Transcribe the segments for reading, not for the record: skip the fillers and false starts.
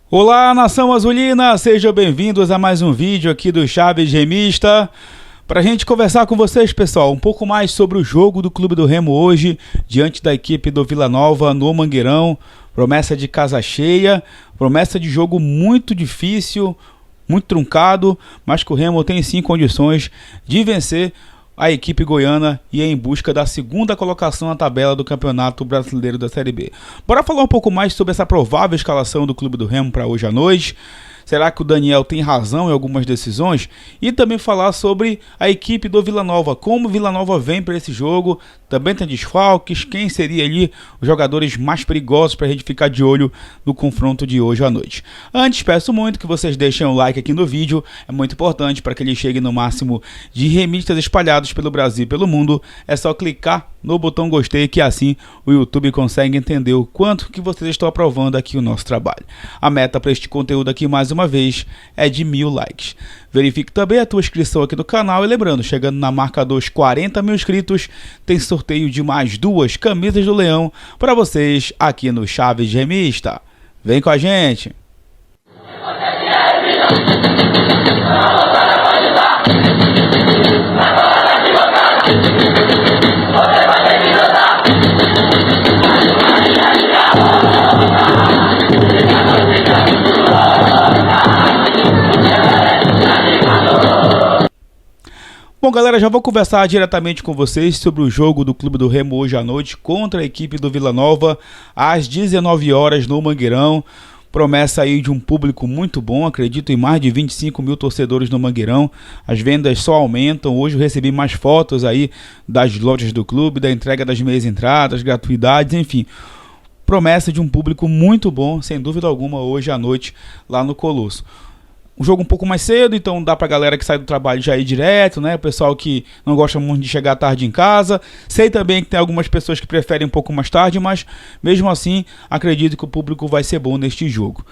Olá, nação azulina, sejam bem-vindos a mais um vídeo aqui do Chaves Remista. Para a gente conversar com vocês, pessoal, um pouco mais sobre o jogo do Clube do Remo hoje, diante da equipe do Vila Nova no Mangueirão. Promessa de casa cheia, promessa de jogo muito difícil, muito truncado, mas que o Remo tem sim condições de vencer a equipe goiana e é em busca da segunda colocação na tabela do Campeonato Brasileiro da Série B. Bora falar um pouco mais sobre essa provável escalação do Clube do Remo para hoje à noite. Será que o Daniel tem razão em algumas decisões? E também falar sobre a equipe do Vila Nova, como o Vila Nova vem para esse jogo, também tem desfalques, quem seria ali os jogadores mais perigosos para a gente ficar de olho no confronto de hoje à noite. Antes, peço muito que vocês deixem um like aqui no vídeo, é muito importante para que ele chegue no máximo de remistas espalhados pelo Brasil e pelo mundo. É só clicar no botão gostei que assim o YouTube consegue entender o quanto que vocês estão aprovando aqui o nosso trabalho. A meta para este conteúdo aqui, mais uma vez, é de 1000 likes. Verifique também a tua inscrição aqui no canal e lembrando, chegando na marca dos 40 mil inscritos, tem sorteio de mais 2 camisas do Leão para vocês aqui no Chaves Remista. Vem com a gente! Bom, galera, já vou conversar diretamente com vocês sobre o jogo do Clube do Remo hoje à noite contra a equipe do Vila Nova, às 19 horas no Mangueirão. Promessa aí de um público muito bom, acredito em mais de 25 mil torcedores no Mangueirão. As vendas só aumentam, hoje eu recebi mais fotos aí das lojas do clube, da entrega das meias entradas, gratuidades, enfim. Promessa de um público muito bom, sem dúvida alguma, hoje à noite lá no Colosso. Um jogo um pouco mais cedo, então dá pra galera que sai do trabalho já ir direto, né? O pessoal que não gosta muito de chegar tarde em casa. Sei também que tem algumas pessoas que preferem um pouco mais tarde, mas mesmo assim acredito que o público vai ser bom neste jogo.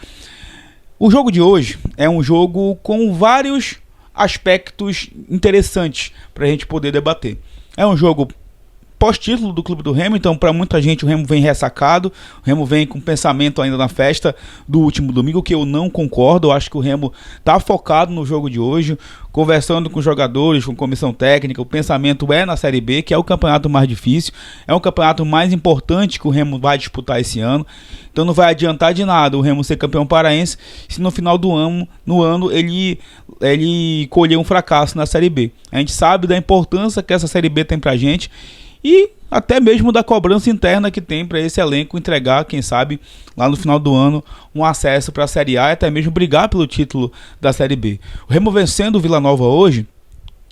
O jogo de hoje é um jogo com vários aspectos interessantes pra gente poder debater. É um jogo pós-título do Clube do Remo, então para muita gente o Remo vem ressacado, o Remo vem com pensamento ainda na festa do último domingo, que eu não concordo. Eu acho que o Remo está focado no jogo de hoje, conversando com os jogadores, com comissão técnica. O pensamento é na Série B, que é o campeonato mais difícil, é o campeonato mais importante que o Remo vai disputar esse ano, então não vai adiantar de nada o Remo ser campeão paraense se no final do ano, ele colher um fracasso na Série B. A gente sabe da importância que essa Série B tem pra gente, e até mesmo da cobrança interna que tem para esse elenco entregar, quem sabe, lá no final do ano, um acesso para a Série A e até mesmo brigar pelo título da Série B. O Remo vencendo o Vila Nova hoje,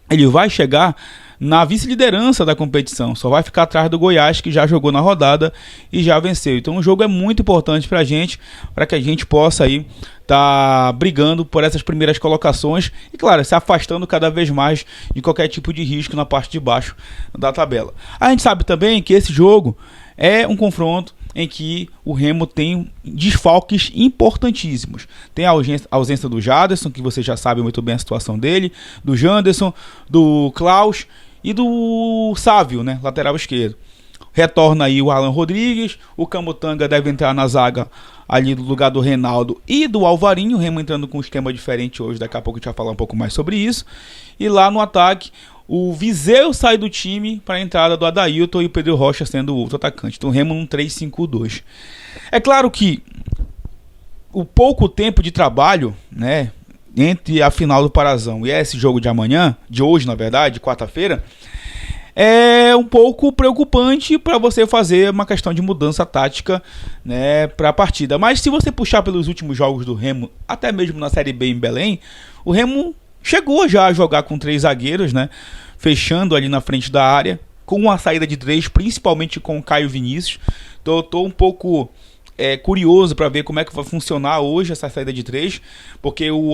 ele vai chegar na vice-liderança da competição, só vai ficar atrás do Goiás, que já jogou na rodada e já venceu. Então o jogo é muito importante para que a gente possa aí tá brigando por essas primeiras colocações e, claro, se afastando cada vez mais de qualquer tipo de risco na parte de baixo da tabela. A gente sabe também que esse jogo é um confronto em que o Remo tem desfalques importantíssimos. Tem a ausência do Jaderson, que você já sabe muito bem a situação dele, do Janderson, do Klaus e do Sávio, né, lateral esquerdo. Retorna aí o Alan Rodrigues, o Camutanga deve entrar na zaga ali no lugar do Reinaldo e do Alvarinho. O Remo entrando com um esquema diferente hoje, daqui a pouco a gente vai falar um pouco mais sobre isso. E lá no ataque, o Viseu sai do time para a entrada do Adailton e o Pedro Rocha sendo o outro atacante. Então o Remo num 3-5-2. É claro que o pouco tempo de trabalho, né, entre a final do Parazão e esse jogo de amanhã, de hoje na verdade, quarta-feira, é um pouco preocupante para você fazer uma questão de mudança tática, né, para a partida. Mas se você puxar pelos últimos jogos do Remo, até mesmo na Série B em Belém, o Remo chegou já a jogar com 3 zagueiros, né, fechando ali na frente da área, com uma saída de 3, principalmente com o Caio Vinícius. Então eu estou um pouco curioso para ver como é que vai funcionar hoje essa saída de 3, porque o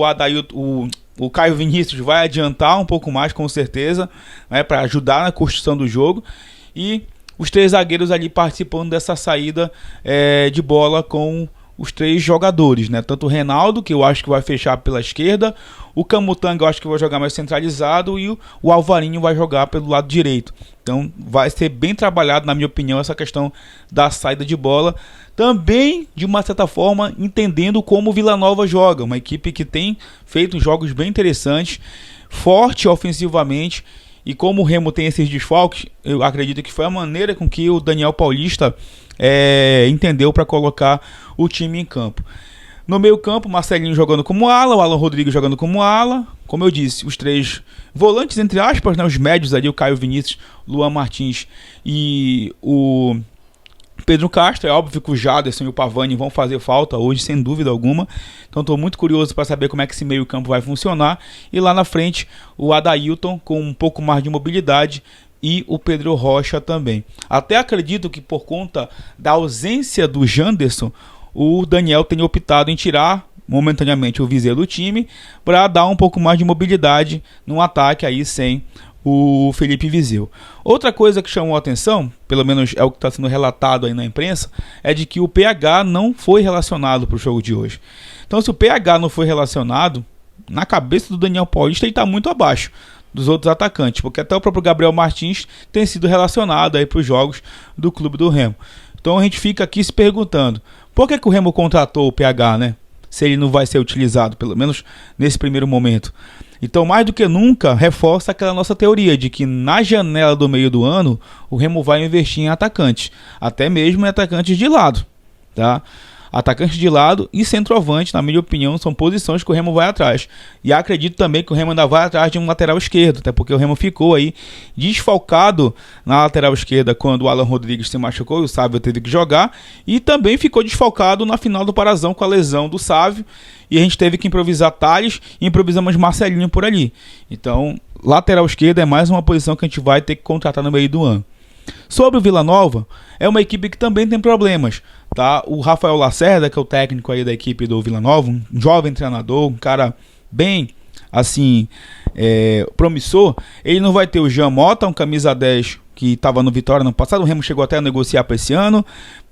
Caio Vinícius vai adiantar um pouco mais, com certeza, né, para ajudar na construção do jogo, e os 3 zagueiros ali participando dessa saída de bola com os 3 jogadores, né? Tanto o Reinaldo, que eu acho que vai fechar pela esquerda, o Camutanga eu acho que vai jogar mais centralizado e o Alvarinho vai jogar pelo lado direito. Então vai ser bem trabalhado, na minha opinião, essa questão da saída de bola. também, de uma certa forma, entendendo como o Vila Nova joga. Uma equipe que tem feito jogos bem interessantes, forte ofensivamente. E como o Remo tem esses desfalques, eu acredito que foi a maneira com que o Daniel Paulista entendeu para colocar o time em campo. No meio campo, Marcelinho jogando como ala, o Alan Rodrigues jogando como ala. Como eu disse, os 3 volantes, entre aspas, né, os médios ali, o Caio Vinícius, Luan Martins e o Pedro Castro. É óbvio que o Jaderson e o Pavani vão fazer falta hoje, sem dúvida alguma. Então estou muito curioso para saber como é que esse meio campo vai funcionar. E lá na frente, o Adailton com um pouco mais de mobilidade e o Pedro Rocha também. Até acredito que por conta da ausência do Janderson, o Daniel tenha optado em tirar momentaneamente o Viseu do time para dar um pouco mais de mobilidade no ataque aí sem o Felipe Viseu. Outra coisa que chamou a atenção, pelo menos é o que está sendo relatado aí na imprensa, é de que o PH não foi relacionado para o jogo de hoje. Então, se o PH não foi relacionado, na cabeça do Daniel Paulista ele está muito abaixo dos outros atacantes, porque até o próprio Gabriel Martins tem sido relacionado aí para os jogos do Clube do Remo. Então a gente fica aqui se perguntando, por que o Remo contratou o PH, né? Se ele não vai ser utilizado, pelo menos nesse primeiro momento. Então, mais do que nunca, reforça aquela nossa teoria de que na janela do meio do ano, o Remo vai investir em atacantes, até mesmo em atacantes de lado, tá? Atacantes de lado e centroavante, na minha opinião, são posições que o Remo vai atrás. E acredito também que o Remo ainda vai atrás de um lateral esquerdo, até porque o Remo ficou aí desfalcado na lateral esquerda quando o Alan Rodrigues se machucou e o Sávio teve que jogar. E também ficou desfalcado na final do Parazão com a lesão do Sávio. E a gente teve que improvisar Thales e improvisamos Marcelinho por ali. Então, lateral esquerda é mais uma posição que a gente vai ter que contratar no meio do ano. Sobre o Vila Nova, é uma equipe que também tem problemas, tá? O Rafael Lacerda, que é o técnico aí da equipe do Vila Nova, um jovem treinador, um cara bem, assim, promissor. Ele não vai ter o Jean Mota, um camisa 10 que estava no Vitória no passado. O Remo chegou até a negociar para esse ano,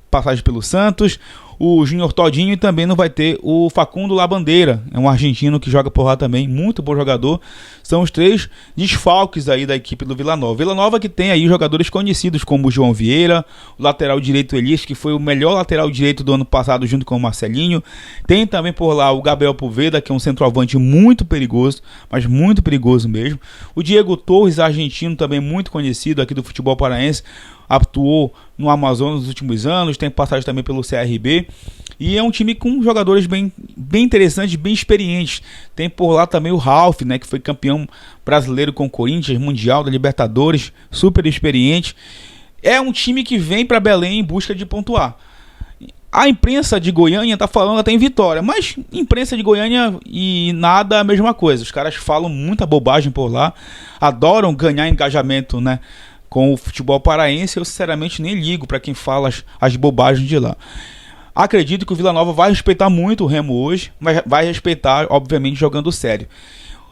passagem pelo Santos. O Júnior Todinho, e também não vai ter o Facundo Labandeira, é um argentino que joga por lá também, muito bom jogador. São os 3 desfalques aí da equipe do Vila Nova. Vila Nova que tem aí jogadores conhecidos como o João Vieira, o lateral direito Elias, que foi o melhor lateral direito do ano passado junto com o Marcelinho. Tem também por lá o Gabriel Poveda, que é um centroavante muito perigoso, mas muito perigoso mesmo. O Diego Torres, argentino, também muito conhecido aqui do futebol paraense, atuou no Amazonas nos últimos anos, tem passagem também pelo CRB, e é um time com jogadores bem interessantes, bem experientes. Tem por lá também o Ralf, né, que foi campeão brasileiro com o Corinthians, mundial da Libertadores, super experiente. É um time que vem para Belém em busca de pontuar. A imprensa de Goiânia tá falando até em vitória, mas imprensa de Goiânia e nada é a mesma coisa. Os caras falam muita bobagem por lá, adoram ganhar engajamento, né, com o futebol paraense. Eu sinceramente nem ligo para quem fala as bobagens de lá. Acredito que o Vila Nova vai respeitar muito o Remo hoje, mas vai respeitar, obviamente, jogando sério.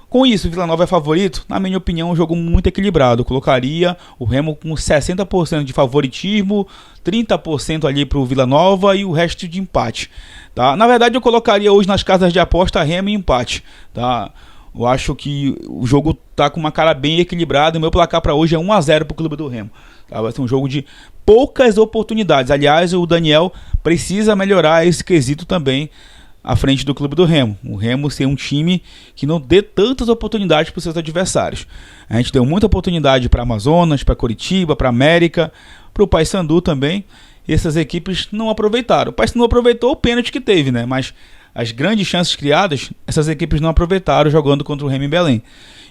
Com isso, o Vila Nova é favorito? Na minha opinião, é um jogo muito equilibrado. Eu colocaria o Remo com 60% de favoritismo, 30% ali para o Vila Nova e o resto de empate, tá? Na verdade, eu colocaria hoje nas casas de aposta Remo e empate, tá? Eu acho que o jogo tá com uma cara bem equilibrada. O meu placar para hoje é 1-0 para o Clube do Remo. Tá? Vai ser um jogo de poucas oportunidades. Aliás, o Daniel precisa melhorar esse quesito também à frente do Clube do Remo. O Remo ser um time que não dê tantas oportunidades para os seus adversários. A gente deu muita oportunidade para Amazonas, para Coritiba, para América, para o Paysandu também. E essas equipes não aproveitaram. O Paysandu aproveitou o pênalti que teve, né? Mas as grandes chances criadas, essas equipes não aproveitaram jogando contra o Remo em Belém.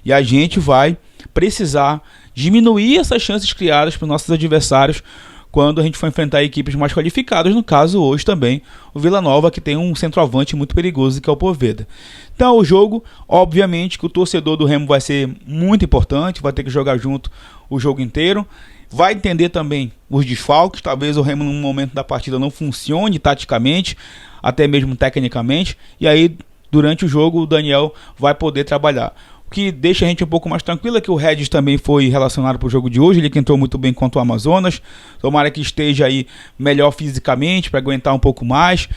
E a gente vai precisar diminuir essas chances criadas para os nossos adversários quando a gente for enfrentar equipes mais qualificadas. No caso, hoje também, o Vila Nova, que tem um centroavante muito perigoso, que é o Poveda. Então, o jogo, obviamente, que o torcedor do Remo vai ser muito importante, vai ter que jogar junto o jogo inteiro. Vai entender também os desfalques. Talvez o Remo, num momento da partida, não funcione taticamente, até mesmo tecnicamente, e aí durante o jogo o Daniel vai poder trabalhar. O que deixa a gente um pouco mais tranquilo é que o Regis também foi relacionado para o jogo de hoje, ele que entrou muito bem contra o Amazonas. Tomara que esteja aí melhor fisicamente para aguentar um pouco mais.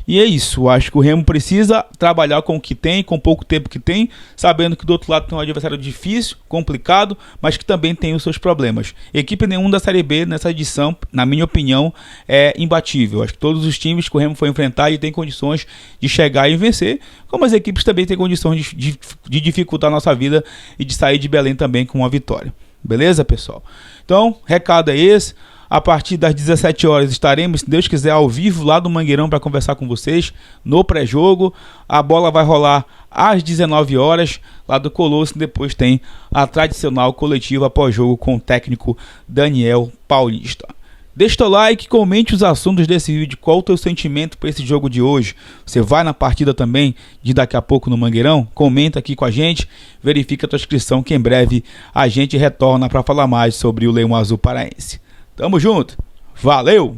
E é isso, acho que o Remo precisa trabalhar com o que tem, com pouco tempo que tem, sabendo que do outro lado tem um adversário difícil, complicado, mas que também tem os seus problemas. Equipe nenhuma da Série B nessa edição, na minha opinião, é imbatível. Acho que todos os times que o Remo foi enfrentar e tem condições de chegar e vencer, como as equipes também têm condições de dificultar a nossa vida e de sair de Belém também com uma vitória. Beleza, pessoal? Então, recado é esse. A partir das 17 horas estaremos, se Deus quiser, ao vivo lá do Mangueirão para conversar com vocês no pré-jogo. A bola vai rolar às 19 horas lá do Colosso. Depois tem a tradicional coletiva pós-jogo com o técnico Daniel Paulista. Deixa o teu like, comente os assuntos desse vídeo, qual o teu sentimento para esse jogo de hoje. Você vai na partida também de daqui a pouco no Mangueirão? Comenta aqui com a gente, verifica a tua inscrição que em breve a gente retorna para falar mais sobre o Leão Azul Paraense. Tamo junto, valeu!